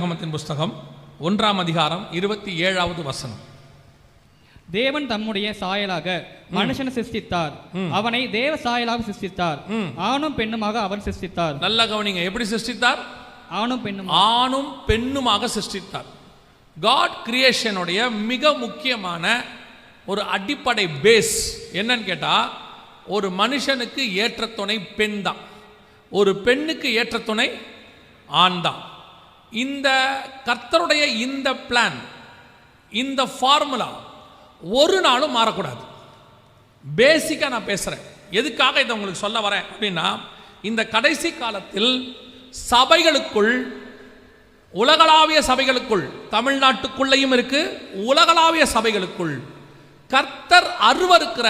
ஆகமத்தின் புஸ்தகம் 1ஆம் அதிகாரம் 27வது வசனம். தேவன் தம்முடைய சாயலாக மனுஷனை சிருஷ்டித்தார், அவனை தேவ சாயலாக சிருஷ்டித்தார், ஆணும் பெண்ணுமாக அவர் சிருஷ்டித்தார். நல்ல கவனிங்க, எப்படி சிருஷ்டித்தார்? ஆணும் பெண்ணுமாக சிருஷ்டித்தார். காட் கிரியேஷனுடைய மிக முக்கியமான ஒரு அடிப்படை பேஸ் என்னன்னு கேட்டா, ஒரு மனுஷனுக்கு ஏற்ற துணை பெண் தான், ஒரு பெண்ணுக்கு ஏற்ற துணை ஆண் தான். இந்த கர்த்தருடைய இந்த பிளான், இந்த ஃபார்முலா ஒரு நாளும் மாறக்கூடாது. பேசிக்காக நான் பேசுகிறேன். எதுக்காக இதை உங்களுக்கு சொல்ல வரேன் அப்படின்னா, இந்த கடைசி காலத்தில் சபைகளுக்குள், உலகளாவிய சபைகளுக்குள், தமிழ்நாட்டுக்குள்ளேயும் இருக்கு, உலகளாவிய சபைகளுக்குள் கர்த்தர் அருவருக்கிற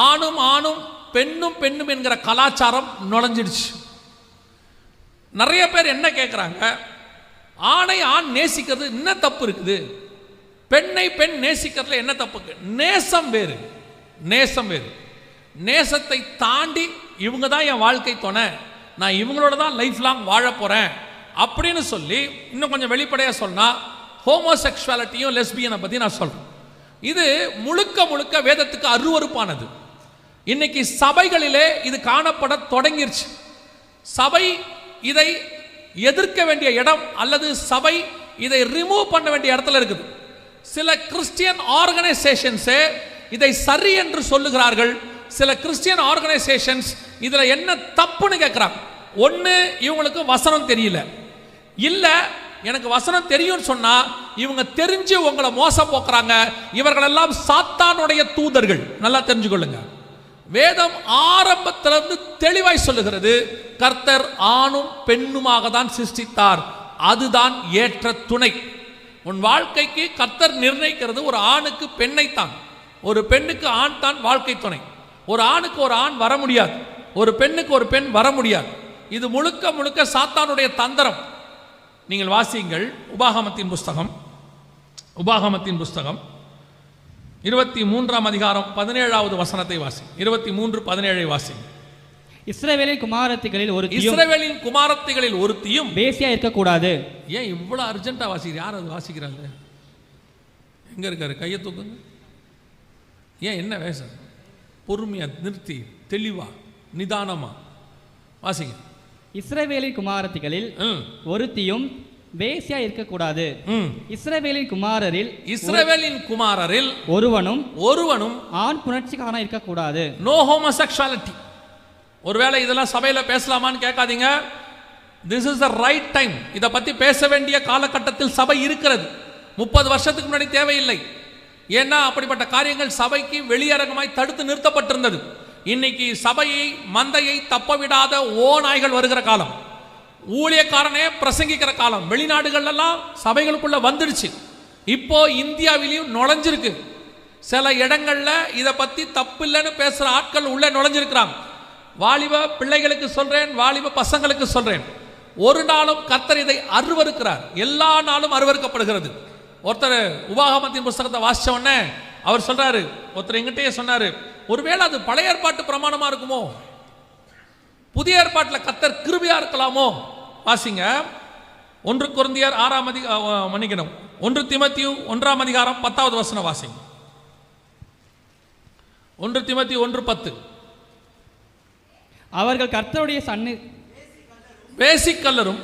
ஆணும் ஆணும் பெண்ணும் பெண்ணும் என்கிற கலாச்சாரம் நுழைஞ்சிடுச்சு. நிறைய பேர் என்ன கேட்குறாங்க, ஆணை ஆண் நேசிக்கிறது என்ன தப்பு இருக்குது, பெண்ணை பெண் நேசிக்கிறதுல என்ன தப்பு? நேசம் வேறு, நேசம் வேறு. நேசத்தை தாண்டி இவங்க தான் என் வாழ்க்கை துணை, நான் இவங்களோட தான் லைஃப் லாங் வாழ போகிறேன் அப்படின்னு சொல்லி, இன்னும் கொஞ்சம் வெளிப்படையாக சொன்னால் ஹோமோசெக்சுவாலிட்டியும் லெஸ்பியனை பற்றி நான் சொல்கிறேன். இது முழுக்க முழுக்க வேதத்துக்கு அருவருப்பானது. இன்னைக்கு சபைகளிலே இது காணப்பட தொடங்கிருச்சு. சபை இதை எதிர்க்க வேண்டிய இடம், அல்லது சபை இதை ரிமூவ் பண்ண வேண்டிய இடத்துல இருக்குது. சில கிறிஸ்டியன் ஆர்கனைசேஷன்ஸே இதை சரி என்று சொல்லுகிறார்கள். சில கிறிஸ்டியன் ஆர்கனைசேஷன்ஸ் இதுல என்ன தப்புன்னு கேட்கிறாங்க. ஒன்று, இவங்களுக்கு வசனம் தெரியல, இல்ல எனக்கு வசனம் தெரியும் சொன்னா இவங்க தெரிஞ்சு உங்களை மோசம் போக்குறாங்க. இவர்கள் எல்லாம் சாத்தானுடைய தூதர்கள். நல்லா தெரிஞ்சுக்கொள்ளுங்க. வேதம் ஆரம்பத்திலிருந்து தெளிவாய் சொல்லுகிறது, கர்த்தர் ஆணும் பெண்ணுமாக தான் சிருஷ்டித்தார், அதுதான் ஏற்ற துணை. உன் வாழ்க்கைக்கு கர்த்தர் நிர்ணயிக்கிறது ஒரு ஆணுக்கு பெண்ணைத்தான், ஒரு பெண்ணுக்கு ஆண் தான் வாழ்க்கை துணை. ஒரு ஆணுக்கு ஒரு ஆண் வர முடியாது, ஒரு பெண்ணுக்கு ஒரு பெண் வர முடியாது. இது முழுக்க முழுக்க சாத்தானுடைய தந்திரம். நீங்கள் வாசியுங்கள், உபாகமத்தின் புஸ்தகம் 23ஆம் அதிகாரம் 17வது வசனத்தை வாசி. 23:17 வாசி. இஸ்ரவேலின் குமாரத்திகளில் ஒருத்தியும் வேசியா இருக்கக்கூடாது. ஏன் இவ்வளவு அர்ஜென்ட்டா வாசிக்கிறீங்க? யார் அது வாசிக்கிறாங்க? எங்க இருக்காரு? கையை தூக்குங்க. ஏன் என்ன வேச? பொறுமையா நிறுத்தி தெளிவா நிதானமா வாசிங்க. இஸ்ரவேலின் குமாரத்திகளில் ஒருத்தியும் வேசியா இருக்கக்கூடாது. இஸ்ரவேலின் குமாரரில் ஒருவனும் ஆண் புணர்ச்சிக்காரனா இருக்கக்கூடாது. No homosexuality. ஒருவேளை இதெல்லாம் சபையில பேசலாமான்னு கேட்காதீங்க. This is the right time. இதை பத்தி பேச வேண்டிய காலகட்டத்தில் சபை இருக்கிறது. 30 வருஷத்துக்கு முன்னாடி தேவையில்லை. ஏன்னா அப்படிப்பட்ட காரியங்கள் சபைக்கு வெளியரங்கமாய் தடுத்து நிறுத்தப்பட்டிருந்தது. இன்னைக்கு சபையை, மந்தையை தப்ப விடாத நாய்கள் வருகிற காலம், ஊழியக்காரனே பிரசங்கிக்கிற காலம். வெளிநாடுகள்லாம் சபைகளுக்குள்ள வந்துடுச்சு. இப்போ இந்தியாவிலையும் நுழைஞ்சிருக்கு. சில இடங்கள்ல இதை பத்தி தப்பு இல்லைன்னு பேசுற ஆட்கள் உள்ள நுழைஞ்சிருக்கிறாங்க. வாலிப பிள்ளைகளுக்கு சொல்றேன், வாலிப பசங்களுக்கு சொல்றேன், ஒரு நாளும் கர்த்தர் இதை அருவருக்கிறார். எல்லா நாளும் அருவருக்கப்படுகிறது. ஒருத்தர் உபாகமத்தின் புஸ்தகத்தை வாசிச்ச உடனே அவர் சொல்றாரு, ஒருத்தர் எங்கிட்டே சொன்னாரு, ஒருவேளை அது பழைய ஏற்பாட்டு பிரமாணமா இருக்குமோ, புதிய ஏற்பாட்டில் கர்த்தர் கிருபையா இருக்கலாமோ? வாசிங்க. 1 கொரிந்தியர் 6ஆம் அதிகாரம், மன்னிக்கணும், 1 தீமோத்தேயு 1ஆம் அதிகாரம் 10வது வசனம் வாசிங்க. 1 தீமோத்தேயு 1:10. அவர்கள் கர்த்தருடைய வேசிக்கல்லரும்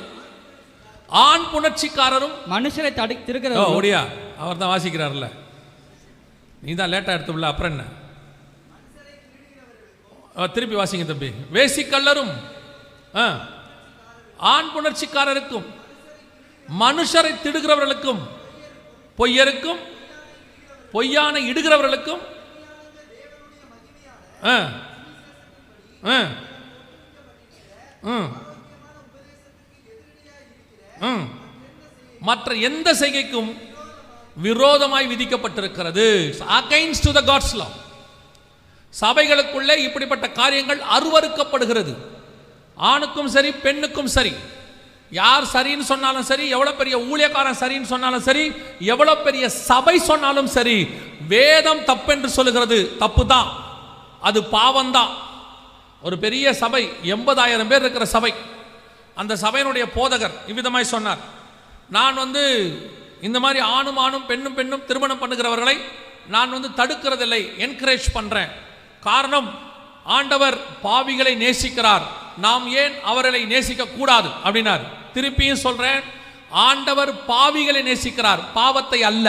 ஆண் புணர்ச்சிக்காரரும் மனுஷரை திருக்கிற ஓடியா அவர் தான் வாசிக்கிறார்ல, நீ தான் லேட்டா எடுத்துள்ள. அப்புறம் என்ன? திருப்பி வாசிங்க தம்பி. வேசிக்கல்லரும் ஆண் புணர்ச்சிக்காரருக்கும் மனுஷரை திடுகிறவர்களுக்கும் பொய்யருக்கும் பொய்யான இடுகிறவர்களுக்கும் மற்ற எந்த செய்கைக்கும் விரோதமாய் விதிக்கப்பட்டிருக்கிறது. அகைன்ஸ்ட் தி காட்ஸ் லா. சபைகளுக்குள்ளே இப்படிப்பட்ட காரியங்கள் அருவருக்கப்படுகிறது. ஆணுக்கும் சரி, பெண்ணுக்கும் சரி. யார் சரின்னு சொன்னாலும் சரி, எவ்வளவு பெரிய ஊழியக்காரன் சரின்னு சொன்னாலும் சரி, எவ்வளவு பெரிய சபை சொன்னாலும் சரி, வேதம் தப்பென்று சொல்லுகிறது. தப்பு தான், அது பாவம்தான். ஒரு பெரிய சபை, 80,000 பேர் இருக்கிற சபை, அந்த சபையினுடைய போதகர் இவ்விதமாய் சொன்னார், நான் இந்த மாதிரி ஆணும் பெண்ணும் திருமணம் பண்ணுகிறவர்களை நான் தடுக்கிறதில்லை, என்கரேஜ் பண்றேன். காரணம், ஆண்டவர் பாவிகளை நேசிக்கிறார், நாம் ஏன் அவர்களை நேசிக்க கூடாது அப்படின்னார். திருப்பியும் சொல்றேன், ஆண்டவர் பாவிகளை நேசிக்கிறார், பாவத்தை அல்ல.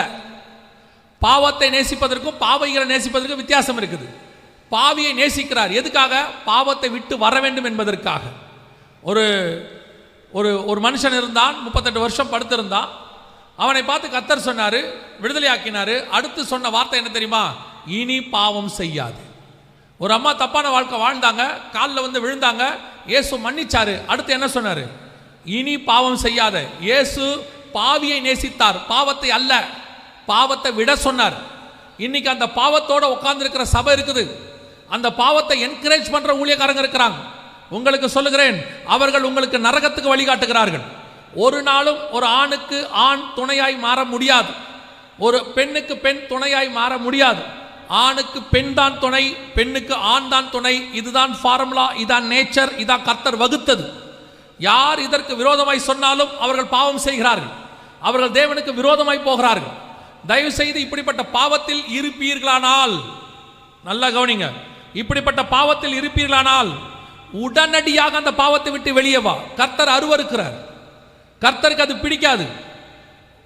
பாவத்தை நேசிப்பதற்கும் பாவிகளை நேசிப்பதற்கும் வித்தியாசம் இருக்குது. பாவியை நேசிக்கிறார், எதுக்காக? பாவத்தை விட்டு வர வேண்டும் என்பதற்காக. ஒரு ஒரு ஒரு மனுஷன் இருந்தான், 38 வருஷம் படுத்திருந்தான். அவனை பார்த்து கர்த்தர் சொன்னாரு, விடுதலை ஆக்கினாரு. அடுத்து சொன்ன வார்த்தை என்ன தெரியுமா? இனி பாவம் செய்யாது. ஒரு அம்மா தப்பான வாழ்க்கை வாழ்ந்தாங்க, காலில் விழுந்தாங்க, இயேசு மன்னிச்சாரு. அடுத்து என்ன சொன்னாரு? இனி பாவம் செய்யாத. இயேசு பாவியை நேசித்தார், பாவத்தை அல்ல. பாவத்தை விட சொன்னார். இன்னைக்கு அந்த பாவத்தோட உட்கார்ந்து இருக்கிற சபை இருக்குது, அந்த பாவத்தை என்கரேஜ் பண்ற ஊழியக்காரங்க இருக்கிறாங்க. உங்களுக்கு சொல்லுகிறேன், அவர்கள் உங்களுக்கு நரகத்துக்கு வழிகாட்டுகிறார்கள். ஒரு நாளும் ஒரு ஆணுக்கு ஆண் துணையாய் மாற முடியாது, ஒரு பெண்ணுக்கு பெண் துணையாய் மாற முடியாது. ஆணுக்கு பெண் தான் துணை, பெண்ணுக்கு ஆண் தான் துணை. இதுதான் ஃபார்முலா, இதான் நேச்சர், இதான் கர்த்தர் வகுத்தது. யார் இதற்கு விரோதமாய் சொன்னாலும் அவர்கள் பாவம் செய்கிறார்கள், அவர்கள் தேவனுக்கு விரோதமாய் போகிறார்கள். தயவு செய்து இப்படிப்பட்ட பாவத்தில் இருப்பீர்களானால், நல்லா கவனிங்க, இப்படிப்பட்ட பாவத்தில் இருப்பீர்களானால் உடனடியாக அந்த பாவத்தை விட்டு வெளியே வா. கர்த்தர் அருவருக்கிறார், கர்த்தருக்கு அது பிடிக்காது.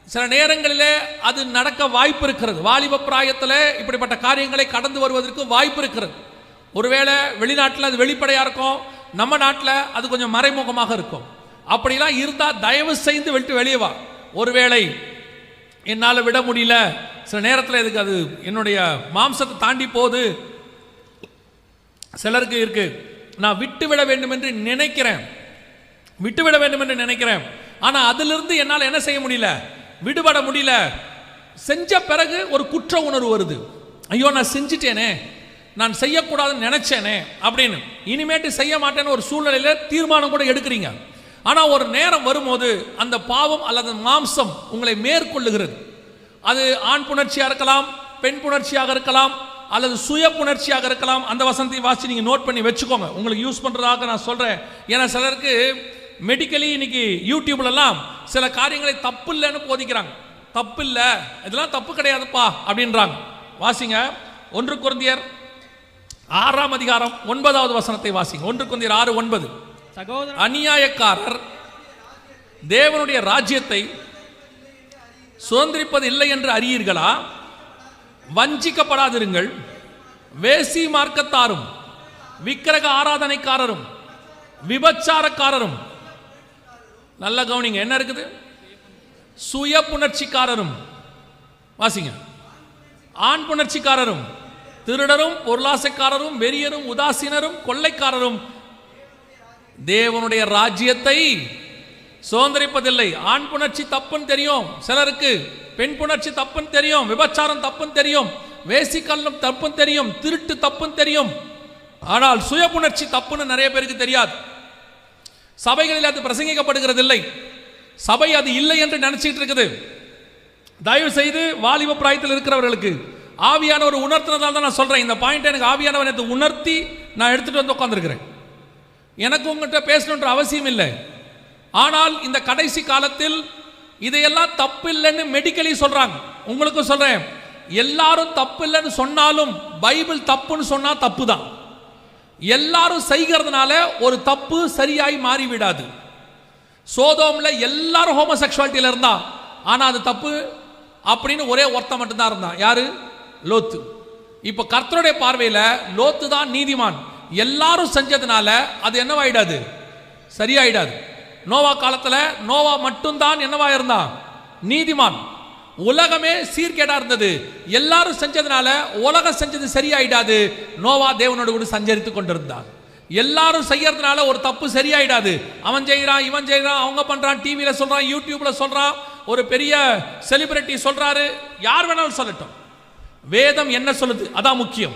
சில நேரங்களிலே அது நடக்க வாய்ப்பு இருக்கிறது. வாலிப பிராயத்தில் இப்படிப்பட்ட காரியங்களை கடந்து வருவதற்கு வாய்ப்பு இருக்கிறது. ஒருவேளை வெளிநாட்டில் அது வெளிப்படையாக இருக்கும், நம்ம நாட்டில் அது கொஞ்சம் மறைமுகமாக இருக்கும். அப்படிலாம் இருந்தால் தயவு செய்து விட்டு வெளியே வா. ஒருவேளை என்னால் விட முடியல, சில நேரத்தில் இதுக்கு அது என்னுடைய மாம்சத்தை தாண்டி போகுது, சிலருக்கு இருக்கு, நான் விட்டுவிட வேண்டும் என்று நினைக்கிறேன், விட்டுவிட வேண்டும் என்று நினைக்கிறேன், ஆனால் அதிலிருந்து என்னால் என்ன செய்ய முடியல, விடுபட முடியல. செஞ்ச பிறகு ஒரு குற்ற உணர்வு வருது. ஐயோ நான் செஞ்சிட்டேனே, நான் செய்யக்கூடாதுன்னு நினைச்சேனே அப்படின்னு. இனிமேட்டு செய்ய மாட்டேன்னு ஒரு சூழ்நிலையில் தீர்மானம் கூட எடுக்கிறீங்க. ஆனால் ஒரு நேரம் வரும்போது அந்த பாவம் அல்லது மாம்சம் உங்களை மேற்கொள்ளுகிறது. அது ஆண் புணர்ச்சியாக இருக்கலாம், பெண் புணர்ச்சியாக இருக்கலாம், அல்லது சுய புணர்ச்சியாக இருக்கலாம். அந்த வசனத்தை வாசி நீங்கள் நோட் பண்ணி வச்சுக்கோங்க, உங்களுக்கு யூஸ் பண்ணுறதாக நான் சொல்கிறேன். ஏன்னா சிலருக்கு மெடிக்கலி இன்னைக்கு யூடியூப்லலாம் சில காரியங்களை தப்பு இல்லைன்னு போதிக்கிறாங்க. தப்பு இல்லை, இதெல்லாம் தப்பு கிடையாதுப்பா அப்படின்றாங்க. வாசிங்க 1 கொரிந்தியர் 6ஆம் அதிகாரம் 9வது வசனத்தை வாசிங்க. 1 கொரிந்தியர் 6:9. சகோதரர், அநியாயக்காரர் தேவனுடைய ராஜ்யத்தை சுதந்திரிப்பது இல்லை என்று அறியீர்களா? வஞ்சிக்கப்படாதிருங்கள். வேசி மார்க்கத்தாரும் விக்கிரக ஆராதனைக்காரரும் விபச்சாரக்காரரும், நல்ல கவனிங்க, என்ன இருக்குது? சுய புணர்ச்சிக்காரரும், வாசிங்க, ஆண் புணர்ச்சிக்காரரும், திருடரும், பொருளாசைக்காரரும், வெறியரும், உதாசீனரும், கொள்ளைக்காரரும் தேவனுடைய ராஜ்யத்தை சுதந்திரிப்பதில்லை. ஆண் புணர்ச்சி தப்புன்னு தெரியும் சிலருக்கு, பெண் புணர்ச்சி தப்புன்னு தெரியும், விபச்சாரம் தப்புன்னு தெரியும், வேசிக்கல்லும் தப்புன்னு தெரியும், திருட்டு தப்புன்னு தெரியும். ஆனால் சுய புணர்ச்சி தப்புன்னு நிறைய பேருக்கு தெரியாது. சபைகளில் அது பிரசங்கிக்கப்படுகிறது இல்லை, சபை அது இல்லை என்று நினைச்சிட்டு இருக்குது. தயவு செய்து வாலிப பிராயத்தில் இருக்கிறவர்களுக்கு ஆவியானவர் உணர்த்தினதால் தான் நான் சொல்றேன். இந்த பாயிண்ட் எனக்கு ஆவியானவர் எனக்கு உணர்த்தி நான் எடுத்துட்டு வந்து உட்கார்ந்துருக்கிறேன். எனக்கு உங்கள்கிட்ட பேசணுன்ற அவசியம் இல்லை. ஆனால் இந்த கடைசி காலத்தில் இதையெல்லாம் தப்பு இல்லைன்னு மெடிக்கலி சொல்றாங்க. உங்களுக்கு சொல்றேன், எல்லாரும் தப்பு இல்லைன்னு சொன்னாலும் பைபிள் தப்புன்னு சொன்னா தப்பு தான். எல்லாரும் செய்கிறதுனால ஒரு தப்பு சரியாய் மாறிவிடாது. சோதோம்ல எல்லாரும் ஹோமோசெக்சுவாலிட்டியில இருந்தா, ஆனா அது தப்பு அப்படின்னு ஒரே ஒருத்தன் மட்டும்தான் இருந்தான். யாரு? லோத்து. இப்ப கர்த்தருடைய பார்வையில லோத்து தான் நீதிமான். எல்லாரும் செஞ்சதுனால அது என்னவாயிடாது? சரியாயிடாது. நோவா காலத்துல நோவா மட்டும்தான் என்னவா இருந்தான்? நீதிமான். உலகமே சீர்கேடா இருந்தது. எல்லாரும் செஞ்சதுனால உலகம் செஞ்சது சரியாயிடாது. நோவா தேவனோடு கூட சஞ்சரித்து கொண்டிருந்தான். எல்லாரும் செய்யறதுனால ஒரு தப்பு சரியாயிடாது. அவன் செய்யறான், இவன் செய்யறான், அவங்க பண்றான், டிவியில சொல்றான், யூடியூப்ல சொல்றான், ஒரு பெரிய செலிபிரிட்டி சொல்றாரு, யார் வேணாலும் சொல்லட்டும். வேதம் என்ன சொல்லுது அதான் முக்கியம்.